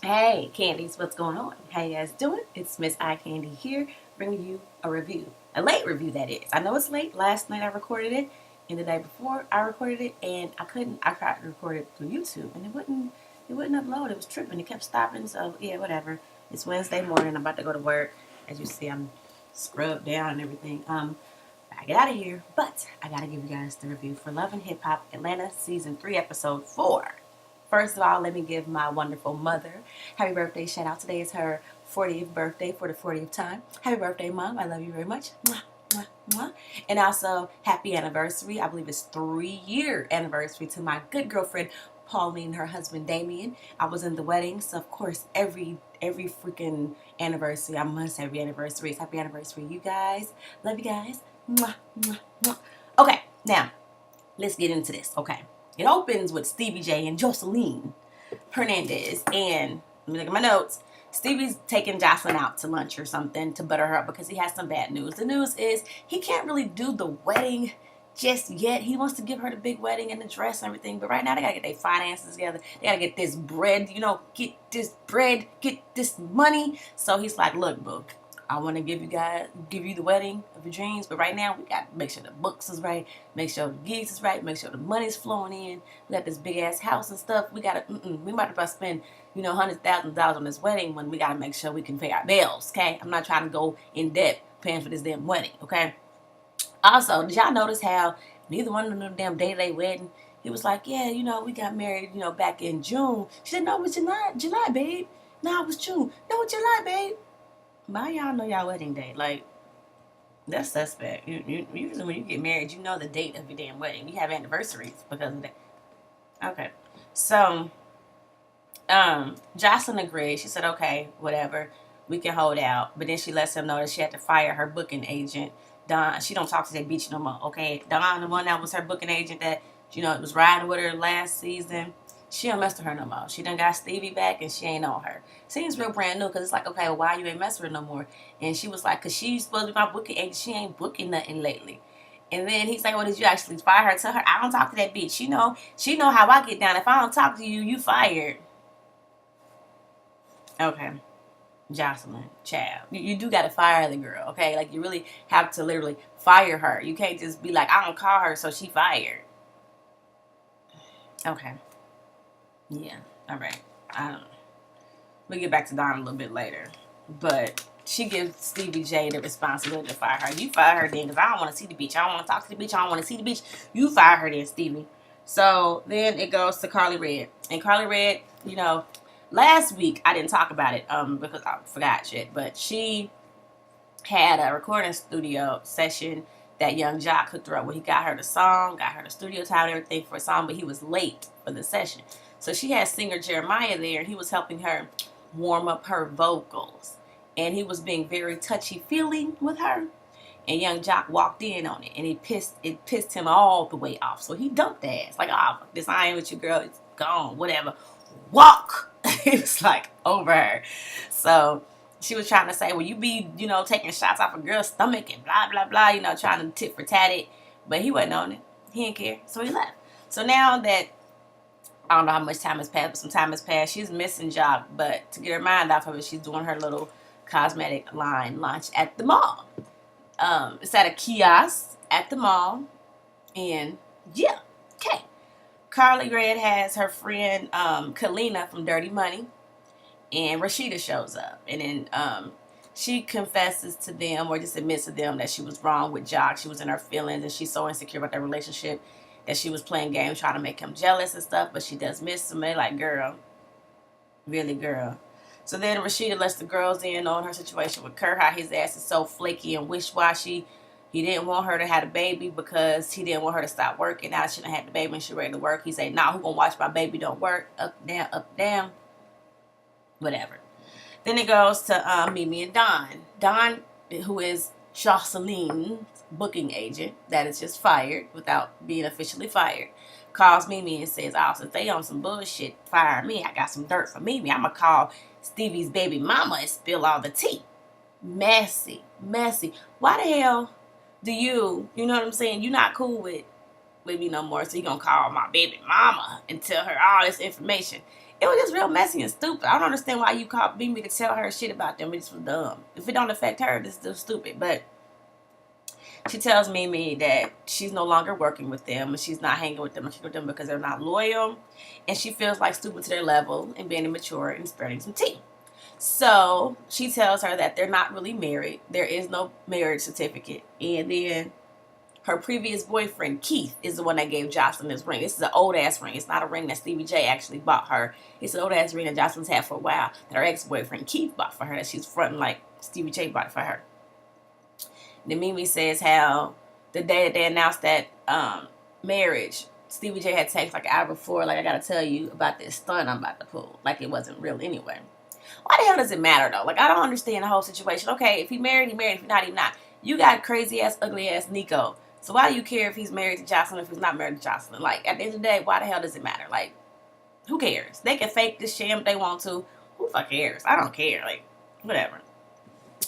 Hey, Candies, what's going on? How you guys doing? It's Miss Eye Candy here, bringing you a review. A late review, that is. I know it's late. Last night I recorded it, and the day before I recorded it, and I couldn't. I tried to record it through YouTube, and it wouldn't upload. It was tripping. It kept stopping. So yeah, whatever. It's Wednesday morning. I'm about to go to work. As you see, I'm scrubbed down and everything. I get out of here, but I gotta give you guys the review for Love and Hip Hop Atlanta Season 3, Episode 4. First of all, let me give my wonderful mother happy birthday shout out. Today is her 40th birthday for the 40th time. Happy birthday, Mom. I love you very much. Mwah, mwah, mwah. And also, happy anniversary. I believe it's 3-year anniversary to my good girlfriend, Pauline, and her husband, Damien. I was in the wedding, so of course, every freaking anniversary, I must have every anniversary. It's happy anniversary, you guys. Love you guys. Mwah, mwah, mwah. Okay, now, let's get into this, okay? It opens with Stevie J and Joseline Hernandez. And let me look at my notes. Stevie's taking Jocelyn out to lunch or something to butter her up because he has some bad news. The news is he can't really do the wedding just yet. He wants to give her the big wedding and the dress and everything. But right now they got to get their finances together. They got to get this bread, get this bread, get this money. So he's like, look, book. I want to give you the wedding of your dreams, but right now we got to make sure the books is right, make sure the gigs is right, make sure the money's flowing in. We got this big ass house and stuff. We might about to spend, $100,000 on this wedding when we got to make sure we can pay our bills. Okay, I'm not trying to go in debt paying for this damn wedding. Okay. Also, did y'all notice how neither one of them damn day wedding? He was like, yeah, we got married, back in June. She said, no, it was July, babe. No, it was June. No, it was July, babe. Why y'all know y'all wedding date? Like, that's suspect. Usually when you get married, you know the date of your damn wedding. You have anniversaries because of that. Okay. So, Jocelyn agreed. She said, okay, whatever. We can hold out. But then she lets him know that she had to fire her booking agent. Don, she don't talk to that bitch no more, okay? Don, the one that was her booking agent that, was riding with her last season. She don't mess with her no more. She done got Stevie back and she ain't on her. Seems real brand new because it's like, okay, well, why you ain't messing with her no more? And she was like, because she's supposed to be my booking agent. She ain't booking nothing lately. And then he's like, well, did you actually fire her? Tell her, I don't talk to that bitch. She know how I get down. If I don't talk to you, you fired. Okay. Jocelyn, child. You do got to fire the girl, okay? Like, you really have to literally fire her. You can't just be like, I don't call her, so she fired. Okay. Yeah. All right. We'll get back to Dawn a little bit later. But she gives Stevie J the responsibility to fire her. You fire her then, because I don't want to see the bitch. I don't want to talk to the bitch. I don't want to see the bitch. You fire her then, Stevie. So then it goes to Carly Red. And Carly Red, last week I didn't talk about it because I forgot shit. But she had a recording studio session that Young Jock hooked her up with. He got her the song, got her the studio time and everything for a song, but he was late for the session. So she had singer Jeremiah there, and he was helping her warm up her vocals. And he was being very touchy-feely with her. And Young Jock walked in on it, and it pissed him all the way off. So he dumped the ass. Like, oh, this I ain't with you, girl. It's gone, whatever. Walk! It was like over her. So she was trying to say, well, you be, taking shots off a girl's stomach and blah, blah, blah, trying to tit for tat it. But he wasn't on it. He didn't care. So he left. So now that, I don't know how much time has passed, but some time has passed, she's missing Jock. But to get her mind off of it, she's doing her little cosmetic line launch at the mall. It's at a kiosk at the mall. And yeah, okay. Carly Red has her friend Kalina from Dirty Money. And Rashida shows up. And then she confesses to them, or just admits to them, that she was wrong with Jock. She was in her feelings, and she's so insecure about their relationship that she was playing games trying to make him jealous and stuff. But she does miss him. Like, girl. Really, girl. So then Rashida lets the girls in on her situation with Kurt, how his ass is so flaky and wish-washy. He didn't want her to have a baby because he didn't want her to stop working. Now she done had the baby and she ready to work. He said, nah, who gonna watch my baby don't work? Up, down. Whatever. Then it goes to Mimi and Don. Don, who is Joceline's booking agent, that is just fired without being officially fired, calls Mimi and says, oh, since they on some bullshit, fire me. I got some dirt for Mimi. I'm going to call Stevie's baby mama and spill all the tea. Messy. Why the hell do you know what I'm saying? You're not cool with me no more, so you going to call my baby mama and tell her all this information. It was just real messy and stupid. I don't understand why you called Mimi to tell her shit about them. It just was dumb. If it don't affect her, it's still stupid. But she tells Mimi that she's no longer working with them and she's not hanging with them and she's with them because they're not loyal. And she feels like stupid to their level and being immature and spreading some tea. So she tells her that they're not really married. There is no marriage certificate. And then her previous boyfriend, Keith, is the one that gave Jocelyn this ring. This is an old-ass ring. It's not a ring that Stevie J actually bought her. It's an old-ass ring that Jocelyn's had for a while that her ex-boyfriend, Keith, bought for her, that she's fronting like Stevie J bought it for her. Then Mimi says how the day that they announced that marriage, Stevie J had text like an hour before, like, I gotta tell you about this stunt I'm about to pull. Like it wasn't real anyway. Why the hell does it matter though? Like, I don't understand the whole situation. Okay, if he married, he married. If not, he not. You got crazy ass, ugly ass Nico. So why do you care if he's married to Jocelyn, if he's not married to Jocelyn? Like, at the end of the day, why the hell does it matter? Like, who cares? They can fake this sham if they want to. Who fuck cares? I don't care. Like, whatever.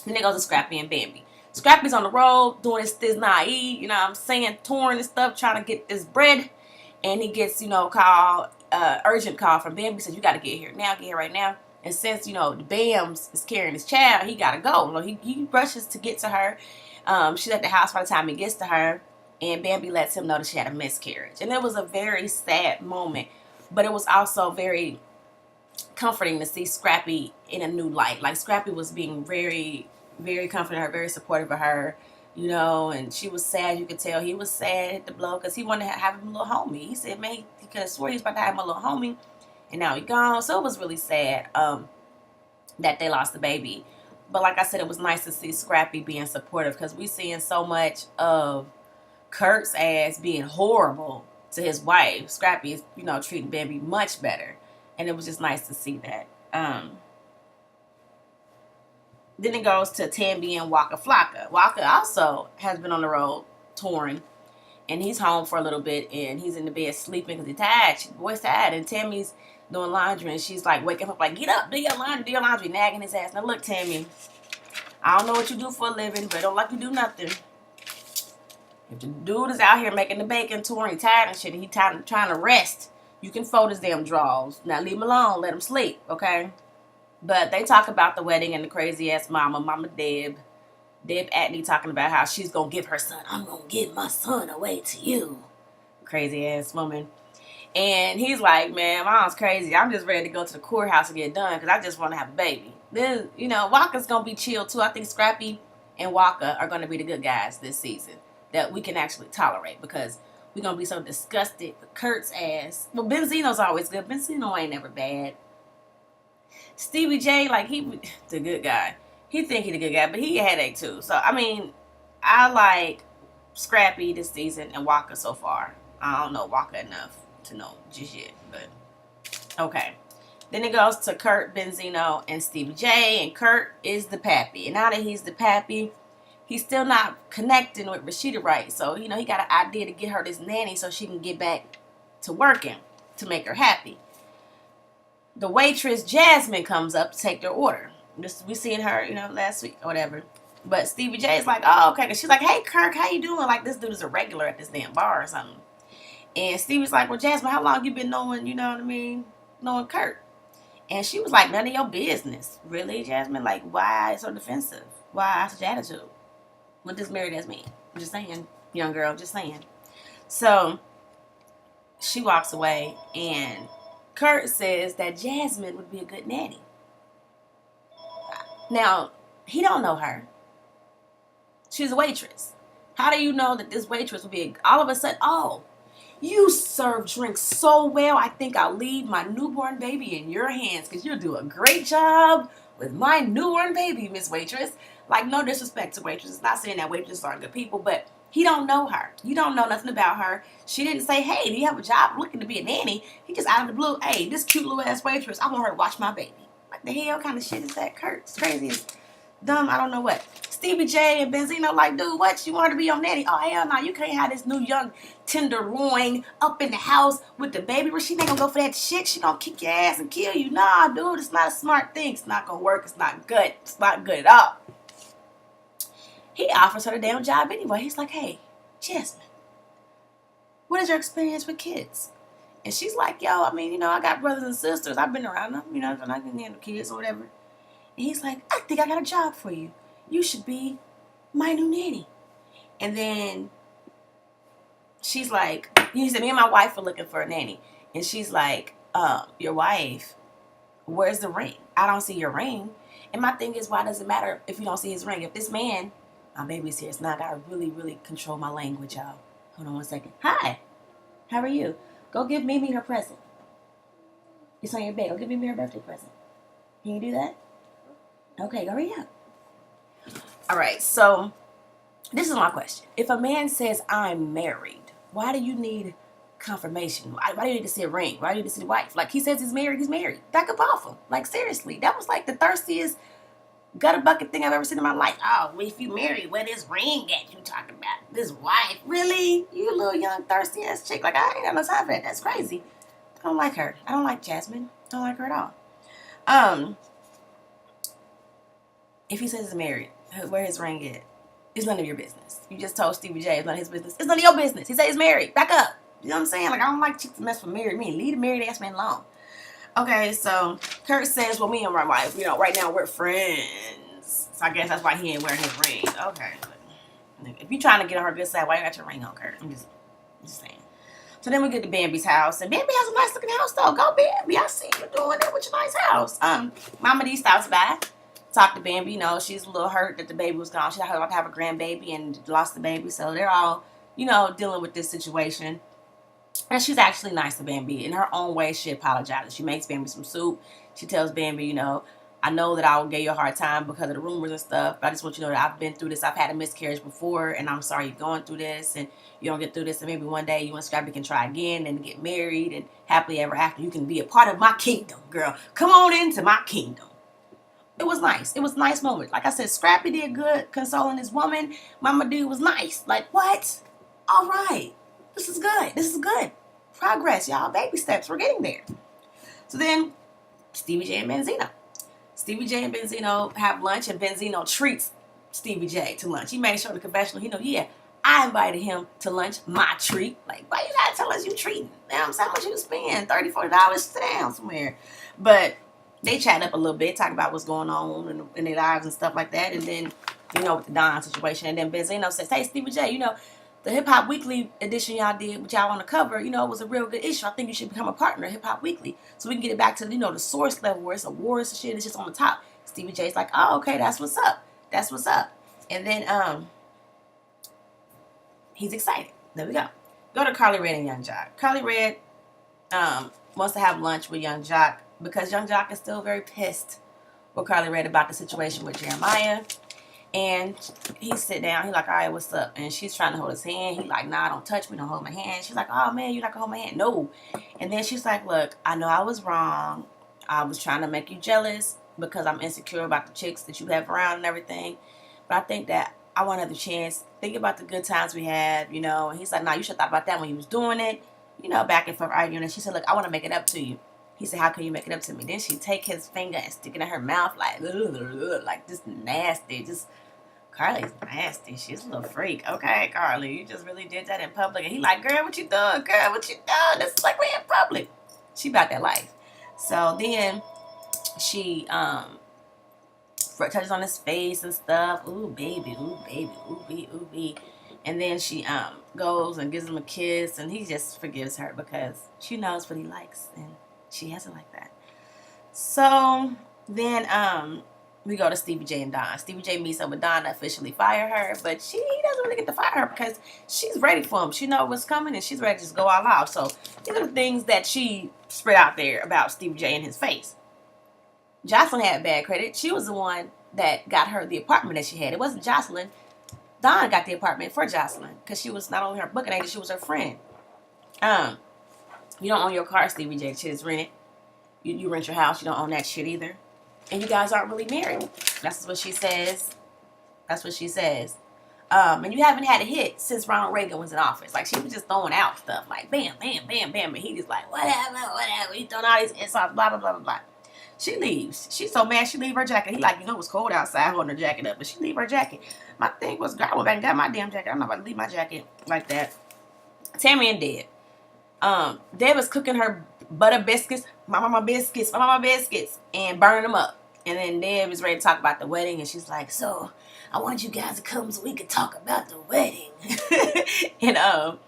Then they go to Scrappy and Bambi. Scrappy's on the road doing this naive, you know what I'm saying, touring and stuff, trying to get this bread. And he gets, you know, called, urgent call from Bambi. Says, you got to get here now, get here right now. And since, you know, the Bams is carrying his child, he got to go. You know, he rushes to get to her. She's at the house by the time he gets to her. And Bambi lets him know that she had a miscarriage. And it was a very sad moment. But it was also very comforting to see Scrappy in a new light. Like, Scrappy was being very, very comforting her, very supportive of her, you know, and she was sad. You could tell he was sad at the blow because he wanted to have a little homie. He said, man, he could have swore he was about to have a little homie, and now he gone. So it was really sad that they lost the baby. But like I said, it was nice to see Scrappy being supportive because we seeing so much of Kurt's ass being horrible to his wife. Scrappy is, you know, treating Bambi much better. And it was just nice to see that. Then it goes to Tambi and Waka Flocka. Waka also has been on the road touring. And he's home for a little bit. And he's in the bed sleeping because he's tired. The boy's tired. And Tammy's doing laundry. And she's like waking up like, get up, do your laundry, nagging his ass. Now look, Tammy, I don't know what you do for a living, but I don't like you do nothing. If the dude is out here making the bacon, touring, tired and shit, and he trying to rest, you can fold his damn drawers. Now leave him alone, let him sleep, okay? But they talk about the wedding and the crazy ass Mama Deb Atney talking about how she's gonna give her son. I'm gonna give my son away to you, crazy ass woman. And he's like, man, Mom's crazy. I'm just ready to go to the courthouse and get done because I just want to have a baby. Then, you know, Waka's gonna be chill too. I think Scrappy and Waka are gonna be the good guys this season that we can actually tolerate because we're going to be so disgusted with Kurt's ass. Well, Benzino's always good. Benzino ain't never bad. Stevie J, like, he the good guy. He think he the good guy, but he a headache too. So, I mean, I like Scrappy this season and Waka so far. I don't know Waka enough to know just yet, but okay. Then it goes to Kurt, Benzino, and Stevie J, and Kurt is the pappy. And now that he's the pappy, he's still not connecting with Rashida right. So, you know, he got an idea to get her this nanny so she can get back to working to make her happy. The waitress, Jasmine, comes up to take their order. We seen her, you know, last week or whatever. But Stevie J is like, oh, okay. Because she's like, hey, Kirk, how you doing? Like, this dude is a regular at this damn bar or something. And Stevie's like, well, Jasmine, how long you been knowing, you know what I mean, knowing Kirk? And she was like, none of your business. Really, Jasmine? Like, why so defensive? Why such attitude? What does married as mean? I'm just saying, young girl, just saying. So she walks away, and Kurt says that Jasmine would be a good nanny. Now, he don't know her. She's a waitress. How do you know that this waitress would be all of a sudden, oh, you serve drinks so well, I think I'll leave my newborn baby in your hands because you'll do a great job with my newborn baby, Miss Waitress. Like, no disrespect to waitresses. Not saying that waitresses aren't good people, but he don't know her. You don't know nothing about her. She didn't say, hey, do you have a job looking to be a nanny? He just out of the blue, hey, this cute little ass waitress, I want her to watch my baby. What the hell kind of shit is that, Kurt? It's crazy. It's dumb. I don't know what. Stevie J and Benzino like, dude, what? You want her to be your nanny? Oh, hell no. You can't have this new young tenderloin up in the house with the baby. She ain't gonna go for that shit. She gonna kick your ass and kill you. Nah, dude, it's not a smart thing. It's not gonna work. It's not good. It's not good at all. He offers her the damn job anyway. He's like, hey, Jasmine, what is your experience with kids? And she's like, yo, I mean, I got brothers and sisters. I've been around them, and I can handle kids or whatever. And he's like, I think I got a job for you. You should be my new nanny. And then she's like, he said, me and my wife are looking for a nanny. And she's like, your wife, where's the ring? I don't see your ring. And my thing is, why does it matter if you don't see his ring? If this man, my baby's here, so now I gotta really, really control my language, y'all. Hold on one second. Hi, how are you? Go give Mimi her present. It's on your bed. Go give Mimi her birthday present. Can you do that? Okay, hurry up. All right, so this is my question. If a man says, I'm married, why do you need confirmation? Why do you need to see a ring? Why do you need to see the wife? Like, he says he's married, he's married. Back up off him. Like, seriously. That was like the thirstiest gutter bucket thing I've ever seen in my life. Oh, if you married, where this ring at you talking about? This wife? Really? You little young thirsty ass chick. Like, I ain't got no time for that. That's crazy. I don't like her. I don't like Jasmine. I don't like her at all. If he says he's married, where his ring at? It's none of your business. You just told Stevie J it's none of his business. It's none of your business. He said he's married. Back up. You know what I'm saying? Like, I don't like chicks to mess with married men. Leave the married ass man alone. Okay, so Kurt says, well, me and my wife, right now we're friends. So I guess that's why he ain't wearing his ring. Okay. If you're trying to get on her good side, why you got your ring on, Kurt? I'm just saying. So then we get to Bambi's house. And Bambi has a nice looking house, though. Go, Bambi. I see you doing it with your nice house. Mama D stops by. Talk to Bambi. She's a little hurt that the baby was gone. She's about to have a grandbaby and lost the baby. So they're all, dealing with this situation. And she's actually nice to Bambi. In her own way, she apologizes. She makes Bambi some soup. She tells Bambi, I know that I will give you a hard time because of the rumors and stuff, but I just want you to know that I've been through this. I've had a miscarriage before, and I'm sorry you're going through this, and you don't get through this, and maybe one day you and Scrappy can try again and get married, and happily ever after, you can be a part of my kingdom, girl. Come on into my kingdom. It was nice. It was a nice moment. Like I said, Scrappy did good consoling his woman. Mama D was nice. Like, what? All right. This is good. This is good. Progress, y'all. Baby steps. We're getting there. So then, Stevie J and Benzino. Stevie J and Benzino have lunch, and Benzino treats Stevie J to lunch. He made sure the confessional, I invited him to lunch, my treat. Like, why you gotta tell us you treating? Damn, how much you spend? $30, $40, sit down somewhere. But they chat up a little bit, talk about what's going on in their lives and stuff like that. And then, with the Don situation. And then Benzino says, hey, Stevie J, the Hip Hop Weekly edition y'all did with y'all on the cover, it was a real good issue. I think you should become a partner of Hip Hop Weekly so we can get it back to, the source level where it's awards and shit. It's just on the top. Stevie J's like, oh, okay, that's what's up. That's what's up. And then he's excited. There we go. Go to Carly Red and Young Jock. Carly Red wants to have lunch with Young Jock because Young Jock is still very pissed with Carly Red about the situation with Jeremiah. And he sit down. He like, all right, what's up? And she's trying to hold his hand. He like, nah, don't touch me. Don't hold my hand. She's like, oh, man, you're not going to hold my hand. No. And then she's like, look, I know I was wrong. I was trying to make you jealous because I'm insecure about the chicks that you have around and everything. But I think that I want another chance. Think about the good times we had, And he's like, nah, you should have thought about that when you was doing it. Back and forth arguing. And she said, look, I want to make it up to you. He said, how can you make it up to me? Then she take his finger and stick it in her mouth like just nasty. Just Carly's nasty. She's a little freak. Okay, Carly, you just really did that in public. And he like, girl, what you doing? Girl, what you doing? This is like we in public. She about that life. So then she touches on his face and stuff. Ooh, baby, ooh, baby, ooh, bee, ooh, bee. And then she goes and gives him a kiss, and he just forgives her because she knows what he likes, and she has it like that. So then we go to Stevie J and Don. Stevie J meets up with Don to officially fire her, but he doesn't really get to fire her because she's ready for him. She knows what's coming, and she's ready to just go all out. So these are the things that she spread out there about Stevie J in his face. Jocelyn had bad credit. She was the one that got her the apartment that she had. It wasn't Jocelyn. Don got the apartment for Jocelyn because she was not only her booking agent, she was her friend. You don't own your car, Stevie J. Shit is rented. You rent your house. You don't own that shit either. And you guys aren't really married. That's what she says. That's what she says. And you haven't had a hit since Ronald Reagan was in office. Like, she was just throwing out stuff like bam, bam, bam, bam. And he just like, whatever. He throwing all these insults, blah, blah, blah, blah, blah. She leaves. She's so mad she leave her jacket. He like, it was cold outside holding her jacket up. But she leave her jacket. My thing was, girl, I went back and got my damn jacket. I'm not about to leave my jacket like that. Tammy and Dead. Deb was cooking her butter biscuits, my mama biscuits, and burning them up. And then Deb is ready to talk about the wedding, and she's like, "So, I want you guys to come so we can talk about the wedding." And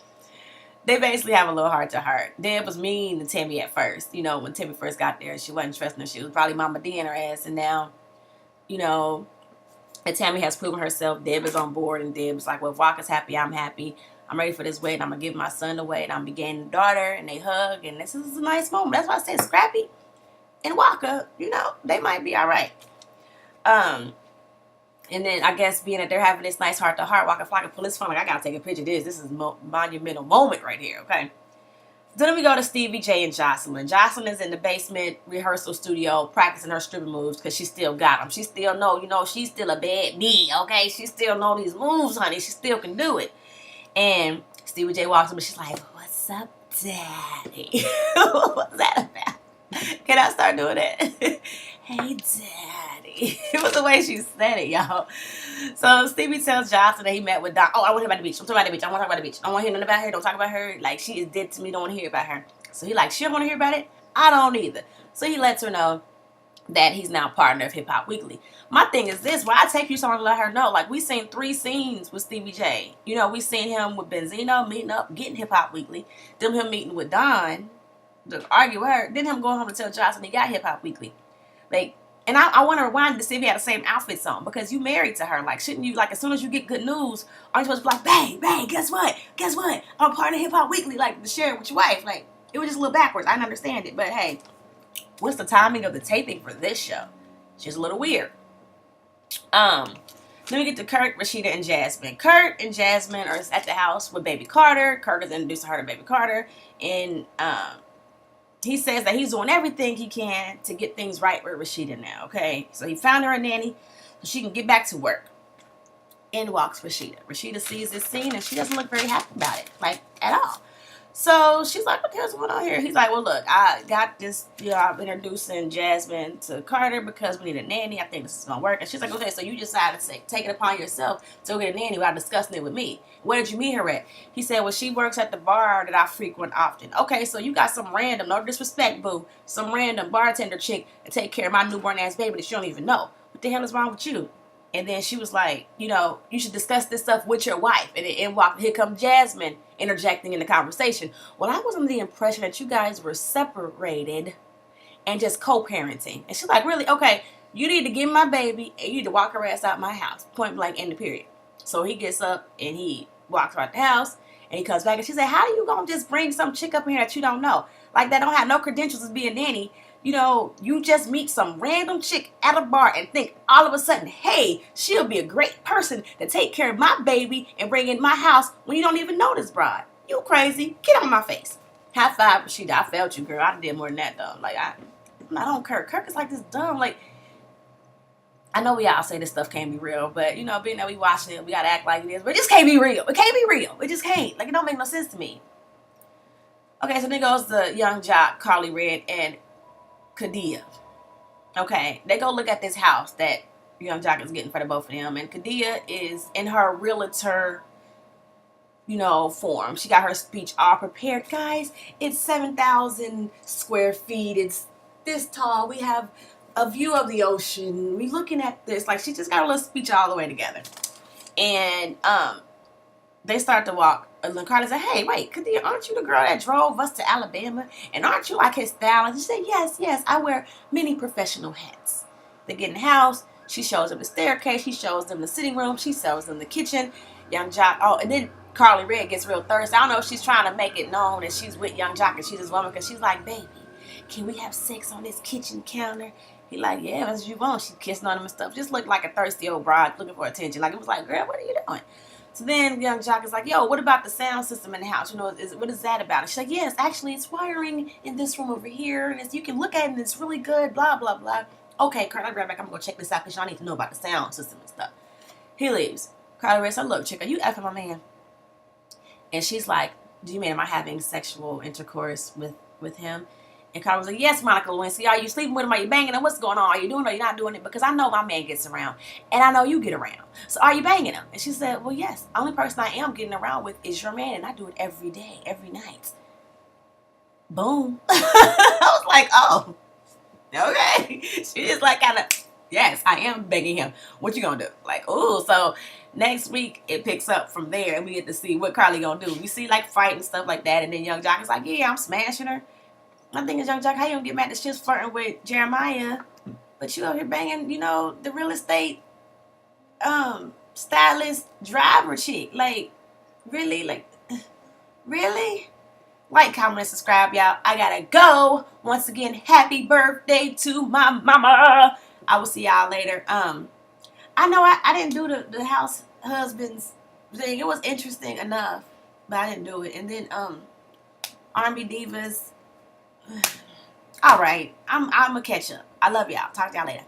they basically have a little heart to heart. Deb was mean to Timmy at first. You know, when Timmy first got there, she wasn't trusting her. She was probably Mama D in her ass, and now, you know, and Tammy has proven herself. Deb is on board, and Deb's like, well, if Walker's happy, I'm happy. I'm ready for this wedding. I'm going to give my son away, and I'm beginning a daughter, and they hug, and this is a nice moment. That's why I said Scrappy and Walker, you know, they might be all right. And then I guess being that they're having this nice heart-to-heart, Walker Flocker pull his phone, like, I got to take a picture of this. This is a monumental moment right here, okay? Then we go to Stevie J and Jocelyn. Jocelyn is in the basement rehearsal studio practicing her stripping moves because she still got them. She still know, you know, she's still a bad bee, okay? She still know these moves, honey. She still can do it. And Stevie J walks up and she's like, what's up, Daddy? What's that about? Can I start doing that? Hey, Daddy. It was the way she said it, y'all. So Stevie tells Jocelyn that he met with Don. Oh, I want to hear about the beach. I'm talking about the beach. I want to talk about the beach. I don't want to hear nothing about her. Don't talk about her. Like, she is dead to me. Don't want to hear about her. So he like, she don't want to hear about it? I don't either. So he lets her know that he's now partner of Hip Hop Weekly. My thing is this, where I take you somewhere to let her know, like, we seen 3 scenes with Stevie J. You know, we seen him with Benzino meeting up, getting Hip Hop Weekly. Then him meeting with Don to argue with her. Then him going home to tell Jocelyn he got Hip Hop Weekly. Like, and I want to rewind to see if he had the same outfits on, because you married to her. Like, shouldn't you, like, as soon as you get good news, aren't you supposed to be like, bang, bang, guess what? Guess what? I'm part of Hip Hop Weekly, like, to share it with your wife. Like, it was just a little backwards. I didn't understand it. But, hey, what's the timing of the taping for this show? It's just a little weird. Then we get to Kurt, Rashida, and Jasmine. Kurt and Jasmine are at the house with Baby Carter. Kurt is introducing her to Baby Carter. And, he says that he's doing everything he can to get things right with Rashida now, okay? So he found her a nanny so she can get back to work. In walks Rashida. Rashida sees this scene and she doesn't look very happy about it, like, at all. So she's like, what the hell's going on here? He's like, well, look, I got this, you know, I'm introducing Jasmine to Carter because we need a nanny. I think this is going to work. And she's like, okay, so you decided to take it upon yourself to go get a nanny without discussing it with me. Where did you meet her at? He said, well, she works at the bar that I frequent often. Okay, so you got some random, no disrespect, boo, some random bartender chick to take care of my newborn ass baby that you don't even know. What the hell is wrong with you? And then she was like, you know, you should discuss this stuff with your wife. And then here comes Jasmine interjecting in the conversation. Well, I was under the impression that you guys were separated and just co-parenting. And she's like, really? Okay, you need to give me my baby and you need to walk her ass out my house. Point blank, end of period. So he gets up and he walks out the house and he comes back and she said, how are you going to just bring some chick up in here that you don't know? Like, that don't have no credentials as being a nanny. You know, you just meet some random chick at a bar and think all of a sudden, hey, she'll be a great person to take care of my baby and bring in my house when you don't even know this broad. You crazy. Get on my face. High five, Rashida. I felt you, girl. I did more than that, though. Like, I don't Kirk. Kirk is like this dumb, like, I know we all say this stuff can't be real, but, you know, being that we watching it, we got to act like it is. But it just can't be real. It can't be real. It just can't. Like, it don't make no sense to me. Okay, so then goes the young jock, Carly Red, and Kadia. Okay, they go look at this house that Young Jock is getting for the both of them, and Kadia is in her realtor, you know, form. She got her speech all prepared. Guys, it's 7,000 square feet. It's this tall. We have a view of the ocean. We looking at this. Like, she just got a little speech all the way together. And they start to walk. And Carly said, hey, wait, Kadia, aren't you the girl that drove us to Alabama? And aren't you like his stylist? She said, yes, I wear many professional hats. They get in the house. She shows them the staircase. She shows them the sitting room. She shows them the kitchen. Young Jock, and then Carly Red gets real thirsty. I don't know if she's trying to make it known that she's with Young Jock and she's his woman, because she's like, baby, can we have sex on this kitchen counter? He like, yeah, as you want. She's kissing on him and stuff. Just looked like a thirsty old bride looking for attention. Like, it was like, girl, what are you doing? So then Young Jock is like, yo, what about the sound system in the house? You know, what is that about? And she's like, yes, actually, it's wiring in this room over here. And you can look at it and it's really good, blah, blah, blah. Okay, Kurt, I'll be right back. I'm going to go check this out because y'all need to know about the sound system and stuff. He leaves. Carly Red said, look, chick, are you effing my man? And she's like, do you mean, am I having sexual intercourse with him? And Carly was like, yes, Monica Lewinsky. Are you sleeping with him? Are you banging him? What's going on? Are you doing it or are you not doing it? Because I know my man gets around. And I know you get around. So are you banging him? And she said, well, yes. The only person I am getting around with is your man. And I do it every day, every night. Boom. I was like, oh, okay. She just like kind of, yes, I am begging him. What you gonna do? Like, ooh, so next week it picks up from there and we get to see what Carly gonna do. We see like fight and stuff like that, and then Young Jock is like, yeah, I'm smashing her. My thing is, Young Jock, how you gonna get mad that she's flirting with Jeremiah, but you over here banging, you know, the real estate stylist driver chick? Like, really? Like, really? Like, comment, and subscribe, y'all. I gotta go. Once again, happy birthday to my mama. I will see y'all later. I know I didn't do the house husbands thing. It was interesting enough, but I didn't do it. And then R&B Divas. All right, I'm gonna catch up. I love y'all. Talk to y'all later.